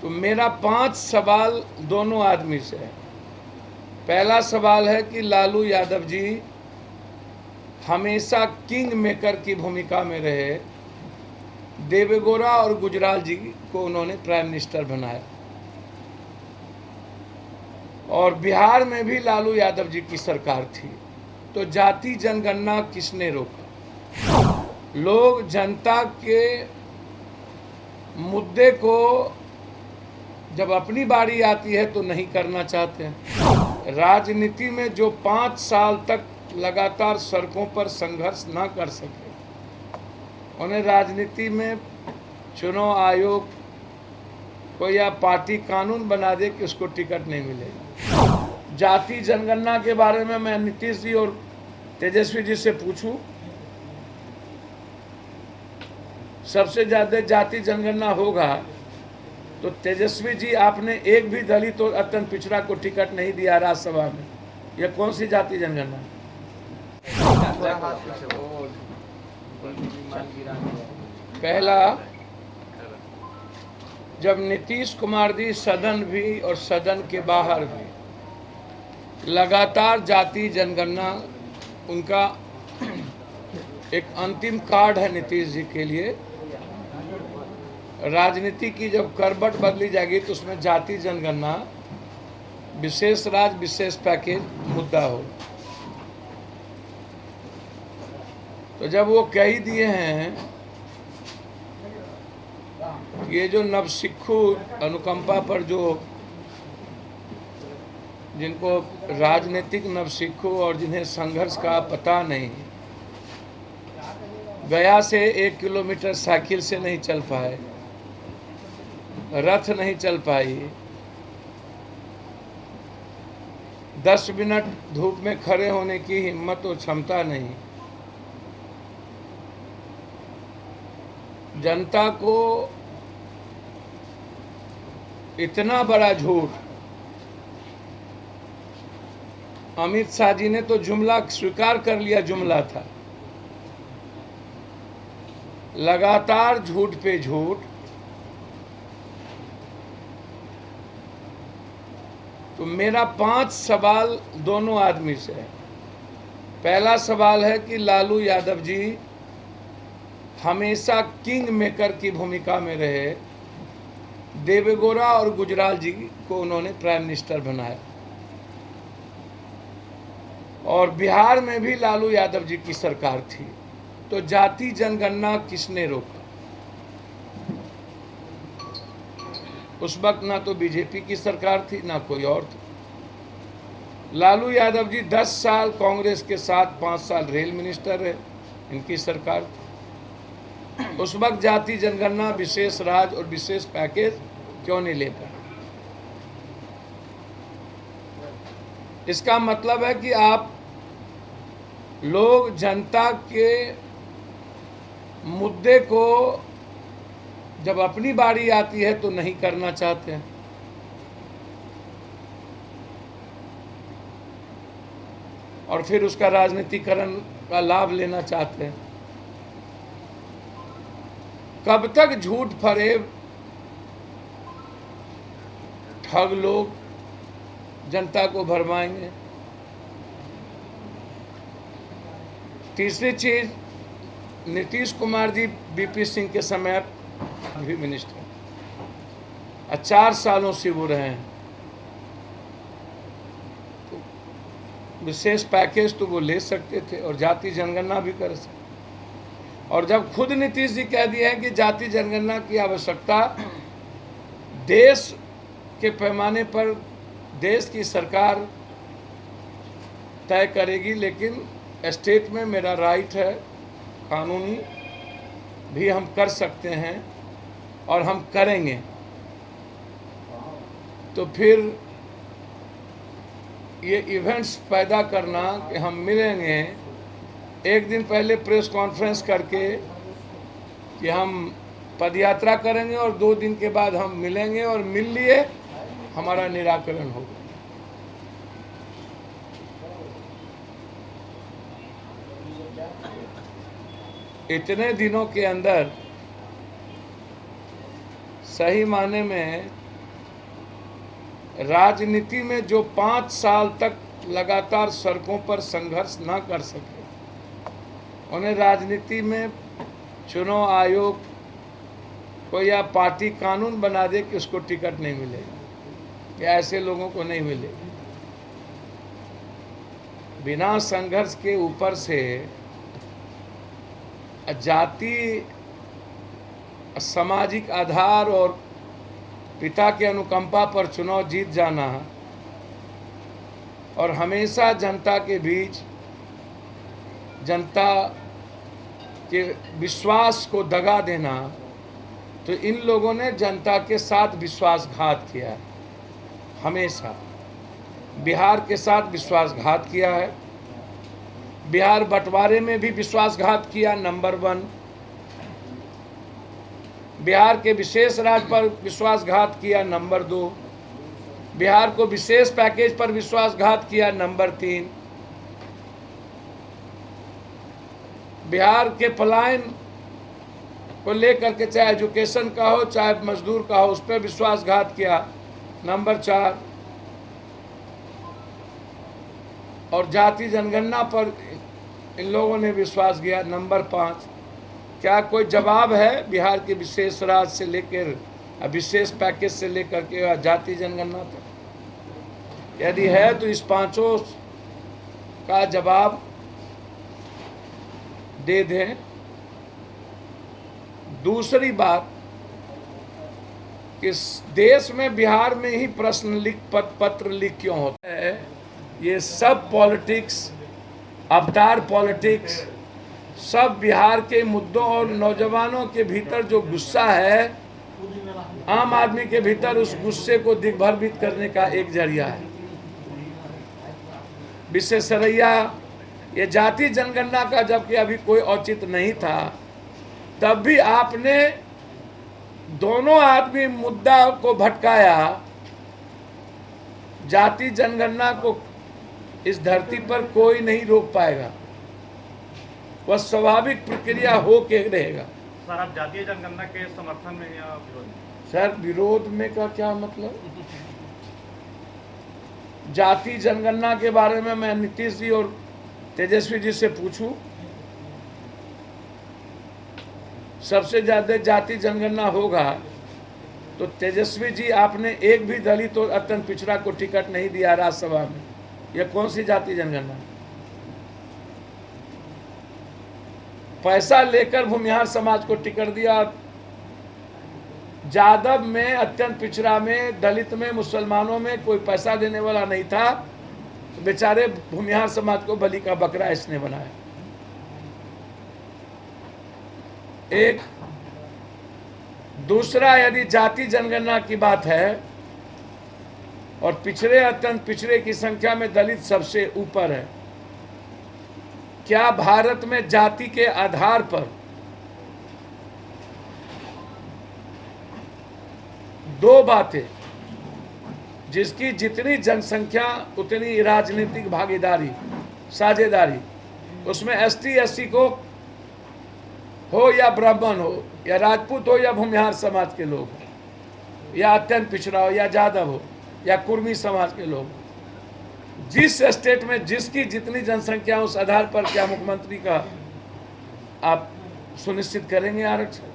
तो मेरा 5 सवाल दोनों आदमी से है। पहला सवाल है कि लालू यादव जी हमेशा किंग मेकर की भूमिका में रहे। देवेगौड़ा और गुजराल जी को उन्होंने प्राइम मिनिस्टर बनाया और बिहार में भी लालू यादव जी की सरकार थी। तो जाति जनगणना किसने रोका? लोग जनता के मुद्दे को जब अपनी बारी आती है तो नहीं करना चाहते हैं। राजनीति में जो 5 साल तक लगातार सड़कों पर संघर्ष ना कर सके, उन्हें राजनीति में चुनाव आयोग को या पार्टी कानून बना दे कि उसको टिकट नहीं मिलेगा। जाति जनगणना के बारे में मैं नीतीश जी और तेजस्वी जी से पूछूं, सबसे ज्यादा जाति जनगणना होगा तो तेजस्वी जी आपने एक भी दलित और अत्यंत पिछड़ा को टिकट नहीं दिया राज्यसभा में। यह कौन सी जाति जनगणना? पहला, जब नीतीश कुमार जी सदन भी और सदन के बाहर भी लगातार जाति जनगणना, उनका एक अंतिम कार्ड है नीतीश जी के लिए। राजनीति की जब करवट बदली जाएगी तो उसमें जाति जनगणना, विशेष राज्य विशेष पैकेज मुद्दा हो। तो जब वो कह ही दिए हैं, ये जो नवसिक्खु अनुकंपा पर जो जिनको राजनीतिक नवसिक्खु और जिन्हें संघर्ष का पता नहीं, गया से 1 किलोमीटर साइकिल से नहीं चल पाए, रथ नहीं चल पाई, 10 मिनट धूप में खड़े होने की हिम्मत और क्षमता नहीं, जनता को इतना बड़ा झूठ। अमित शाह जी ने तो जुमला स्वीकार कर लिया, जुमला था। लगातार झूठ पे झूठ। तो मेरा 5 सवाल दोनों आदमी से है। पहला सवाल है कि लालू यादव जी हमेशा किंग मेकर की भूमिका में रहे। देवेगौड़ा और गुजराल जी को उन्होंने प्राइम मिनिस्टर बनाया और बिहार में भी लालू यादव जी की सरकार थी। तो जाति जनगणना किसने रोका? उस वक्त ना तो बीजेपी की सरकार थी ना कोई और थी। लालू यादव जी 10 साल कांग्रेस के साथ 5 साल रेल मिनिस्टर रहे, इनकी सरकार थी। उस वक्त जाति जनगणना, विशेष राज्य और विशेष पैकेज क्यों नहीं ले पाए? इसका मतलब है कि आप लोग जनता के मुद्दे को जब अपनी बारी आती है तो नहीं करना चाहते हैं। और फिर उसका राजनीतिकरण का लाभ लेना चाहते हैं। कब तक झूठ फरेब ठग लोग जनता को भरमाएंगे? तीसरी चीज, नीतीश कुमार जी बीपी सिंह के समय भी मिनिस्टर, 4 सालों से वो रहे हैं। तो विशेष पैकेज तो वो ले सकते थे और जाति जनगणना भी कर सकते। और जब खुद नीतीश जी कह दिए हैं कि जाति जनगणना की आवश्यकता देश के पैमाने पर देश की सरकार तय करेगी, लेकिन स्टेट में मेरा राइट है, कानूनी भी हम कर सकते हैं और हम करेंगे। तो फिर ये इवेंट्स पैदा करना कि हम मिलेंगे, एक दिन पहले प्रेस कॉन्फ्रेंस करके कि हम पदयात्रा करेंगे और 2 दिन के बाद हम मिलेंगे और मिल लिए हमारा निराकरण होगा। इतने दिनों के अंदर सही माने में राजनीति में जो 5 साल तक लगातार सड़कों पर संघर्ष न कर सके, उन्हें राजनीति में चुनाव आयोग को या पार्टी कानून बना दे कि उसको टिकट नहीं मिलेगा, या ऐसे लोगों को नहीं मिलेगी। बिना संघर्ष के ऊपर से जाति, सामाजिक आधार और पिता के अनुकंपा पर चुनाव जीत जाना और हमेशा जनता के बीच जनता के विश्वास को दगा देना, तो इन लोगों ने जनता के साथ विश्वासघात किया है। हमेशा बिहार के साथ विश्वासघात किया है, बिहार बंटवारे में भी विश्वासघात किया, नंबर 1। बिहार के विशेष राज्य पर विश्वासघात किया, नंबर 2। बिहार को विशेष पैकेज पर विश्वासघात किया, नंबर 3। बिहार के पलायन को लेकर के चाहे एजुकेशन का हो चाहे मजदूर का हो, उस पर विश्वासघात किया, नंबर 4। और जाति जनगणना पर इन लोगों ने विश्वास किया, नंबर 5। क्या कोई जवाब है बिहार के विशेष राज्य से लेकर विशेष पैकेज से लेकर के जाति जनगणना तक? यदि है तो इस 5 का जवाब दे दें। दूसरी बात, इस देश में बिहार में ही प्रश्न पत्र लीक क्यों होता है? ये सब पॉलिटिक्स, अवतार पॉलिटिक्स, सब बिहार के मुद्दों और नौजवानों के भीतर जो गुस्सा है, आम आदमी के भीतर, उस गुस्से को दिग्भ्रमित करने का एक जरिया है। विशेषरैया, ये जाति जनगणना का जबकि अभी कोई औचित्य नहीं था, तब भी आपने दोनों आदमी मुद्दा को भटकाया। जाति जनगणना को इस धरती पर कोई नहीं रोक पाएगा, वह स्वाभाविक प्रक्रिया हो के रहेगा। सर, आप जातीय जनगणना के समर्थन में या विरोध में? सर, विरोध में का क्या मतलब? जाति जनगणना के बारे में मैं नीतीश जी और तेजस्वी जी से पूछूं, सबसे ज्यादा जाति जनगणना होगा तो तेजस्वी जी, आपने एक भी दलित और अत्यंत पिछड़ा को टिकट नहीं दिया राज्यसभा में, यह कौन सी जाति जनगणना? पैसा लेकर भूमिहार समाज को टिकट दिया। जादव में, अत्यंत पिछड़ा में, दलित में, मुसलमानों में कोई पैसा देने वाला नहीं था, बेचारे भूमिहार समाज को बलि का बकरा इसने बनाया। एक दूसरा, यदि जाति जनगणना की बात है और पिछड़े, अत्यंत पिछड़े की संख्या में दलित सबसे ऊपर है, क्या भारत में जाति के आधार पर दो बातें, जिसकी जितनी जनसंख्या उतनी राजनीतिक भागीदारी, साझेदारी, उसमें एसटी एससी को हो या ब्राह्मण हो या राजपूत हो या भूमिहार समाज के लोग हो या अत्यंत पिछड़ा हो या जादव हो या कुर्मी समाज के लोग, जिस स्टेट में जिसकी जितनी जनसंख्या, उस आधार पर क्या मुख्यमंत्री का आप सुनिश्चित करेंगे आरक्षण?